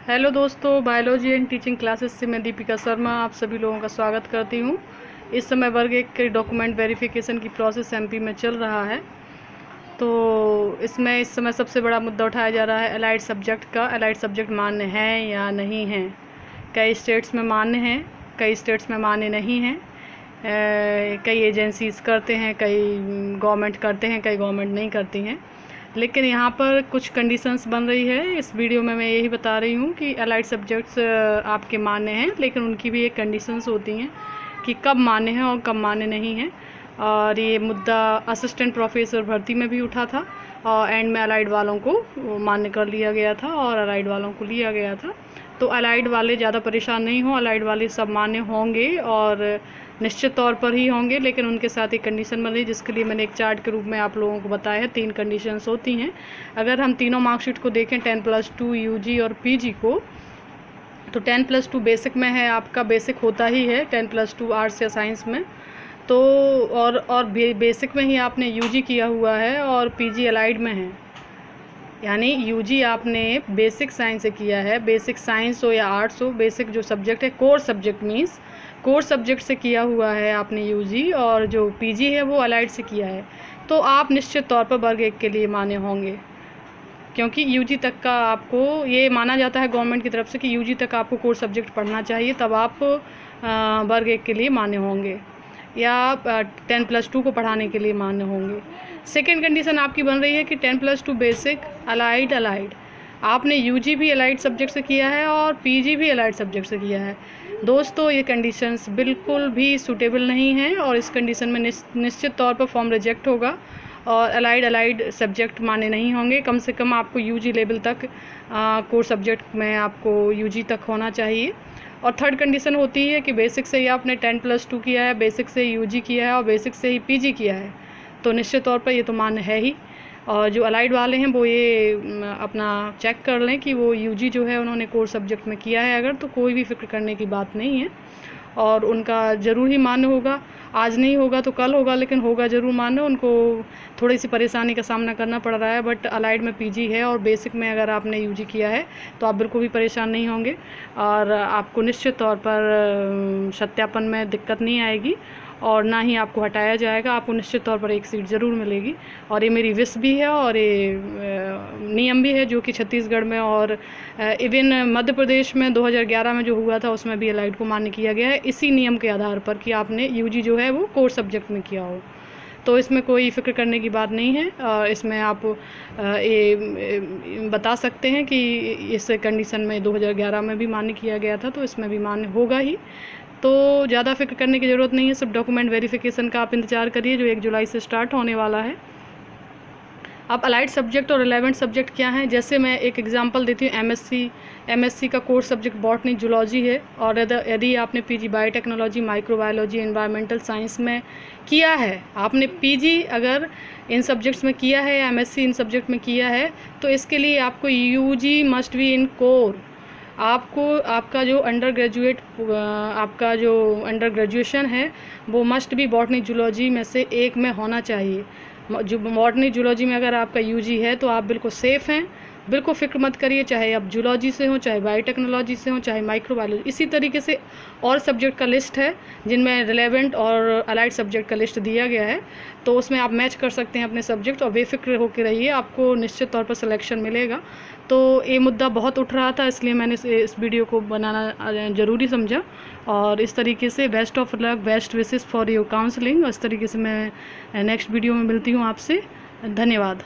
Hello दोस्तों, biology and teaching classes से मैं दीपिका शर्मा आप सभी लोगों का स्वागत करती हूं। इस समय वर्ग 1 के डॉक्यूमेंट वेरिफिकेशन की प्रोसेस एमपी में चल रहा है। तो इसमें इस समय सबसे बड़ा मुद्दा उठाया जा रहा है अलाइड सब्जेक्ट का। अलाइड सब्जेक्ट मान्य है या नहीं है। कई स्टेट्स में मान्य हैं, कई स्टेट्स में मान्य नहीं हैं। कई एजेंसीज़ करते हैं, कई गवर्नमेंट करते हैं, कई गवर्नमेंट नहीं करती हैं। लेकिन यहाँ पर कुछ कंडीशंस बन रही है। इस वीडियो में मैं यही बता रही हूँ कि अलाइड सब्जेक्ट्स आपके मान्य हैं, लेकिन उनकी भी एक कंडीशंस होती हैं कि कब मान्य हैं और कब मान्य नहीं हैं। और ये मुद्दा असिस्टेंट प्रोफेसर भर्ती में भी उठा था और एंड में अलाइड वालों को मान्य कर लिया गया था और अलाइड वालों को लिया गया था। तो अलाइड वाले ज़्यादा परेशान नहीं हों, अलाइड वाले सब मान्य होंगे और निश्चित तौर पर ही होंगे। लेकिन उनके साथ एक कंडीशन बन रही है, जिसके लिए मैंने एक चार्ट के रूप में आप लोगों को बताया है। 3 कंडीशंस होती हैं। अगर हम तीनों मार्कशीट को देखें, 10+2 यूजी और पीजी को, तो 10+2 बेसिक में है, आपका बेसिक होता ही है 10+2 आर्ट्स या साइंस में। तो और बेसिक में ही आपने यूजी किया हुआ है और पीजी अलाइड में है। यानी यूजी आपने बेसिक साइंस से किया है, बेसिक साइंस हो या आर्ट्स हो, बेसिक जो सब्जेक्ट है, core subject means core subject से किया हुआ है आपने यूजी, और जो पीजी है वो अलाइड से किया है। तो आप निश्चित तौर पर वर्ग 1 के लिए मान्य होंगे, क्योंकि यूजी तक का आपको ये माना जाता है गवर्नमेंट की तरफ से कि यूजी तक आपको कोर सब्जेक्ट पढ़ना चाहिए, तब आप वर्ग 1 के लिए मान्य होंगे या 10+2 को पढ़ाने के लिए मान्य होंगे। सेकेंड कंडीशन आपकी बन रही है कि 10+2 बेसिक अलाइड आपने यूजी भी अलाइड सब्जेक्ट से किया है और पीजी भी अलाइड सब्जेक्ट से किया है। दोस्तों, ये कंडीशंस बिल्कुल भी सूटेबल नहीं हैं और इस कंडीशन में निश्चित तौर पर फॉर्म रिजेक्ट होगा और अलाइड सब्जेक्ट माने नहीं होंगे। कम से कम आपको यूजी लेवल तक कोर सब्जेक्ट में आपको यूजी तक होना चाहिए। और थर्ड कंडीशन होती है कि बेसिक से ही आपने 10+2 किया है, बेसिक से यूजी किया है और बेसिक से ही पीजी किया है, तो निश्चित तौर पर ये तो मान्य है ही। और जो अलाइड वाले हैं वो ये अपना चेक कर लें कि वो यूजी जो है उन्होंने कोर सब्जेक्ट में किया है, अगर तो कोई भी फिक्र करने की बात नहीं है और उनका ज़रूर ही मान्य होगा। आज नहीं होगा तो कल होगा, लेकिन होगा ज़रूर मान्य। उनको थोड़ी सी परेशानी का सामना करना पड़ रहा है, बट अलाइड में पीजी है और बेसिक में अगर आपने यूजी किया है तो आप बिल्कुल भी परेशान नहीं होंगे और आपको निश्चित तौर पर सत्यापन में दिक्कत नहीं आएगी और ना ही आपको हटाया जाएगा। आपको निश्चित तौर पर एक सीट ज़रूर मिलेगी और ये मेरी विश भी है और ये नियम भी है जो कि छत्तीसगढ़ में और इवन मध्य प्रदेश में 2011 में जो हुआ था उसमें भी अलाइड को मान्य किया गया है, इसी नियम के आधार पर कि आपने यूजी जो है वो कोर सब्जेक्ट में किया हो। तो इसमें कोई फ़िक्र करने की बात नहीं है। इसमें आप ये बता सकते हैं कि इस कंडीशन में 2011 में भी मान्य किया गया था, तो इसमें भी मान्य होगा ही। तो ज़्यादा फिक्र करने की ज़रूरत नहीं है। सिर्फ डॉक्यूमेंट वेरिफिकेशन का आप इंतज़ार करिए, जो 1 जुलाई से स्टार्ट होने वाला है। अब अलाइड सब्जेक्ट और रिलेवेंट सब्जेक्ट क्या हैं, जैसे मैं एक एग्जांपल देती हूँ। एमएससी का कोर्स सब्जेक्ट बॉटनी जूलॉजी है और यदि आपने PG biotechnology, microbiology, environmental science में किया है, आपने पीजी अगर इन सब्जेक्ट्स में किया है या एमएससी इन सब्जेक्ट में किया है, तो इसके लिए आपको UG must be in core. आपको आपका जो अंडर ग्रेजुएशन है वो मस्ट बी बॉटनी जूलॉजी में से एक में होना चाहिए। जो बॉटनी जूलॉजी में अगर आपका यूजी है तो आप बिल्कुल सेफ़ हैं, बिल्कुल फ़िक्र मत करिए, चाहे आप जूलॉजी से हो, चाहे बायोटेक्नोलॉजी से हो, चाहे माइक्रोबायोलॉजी। इसी तरीके से और सब्जेक्ट का लिस्ट है जिनमें रिलेवेंट और अलाइड सब्जेक्ट का लिस्ट दिया गया है, तो उसमें आप मैच कर सकते हैं अपने सब्जेक्ट और बेफिक्र होकर रहिए, आपको निश्चित तौर पर सिलेक्शन मिलेगा। तो ये मुद्दा बहुत उठ रहा था, इसलिए मैंने इस वीडियो को बनाना ज़रूरी समझा और इस तरीके से best of luck, best wishes for your counselling. इस तरीके से मैं नेक्स्ट वीडियो में मिलती हूँ आपसे। धन्यवाद।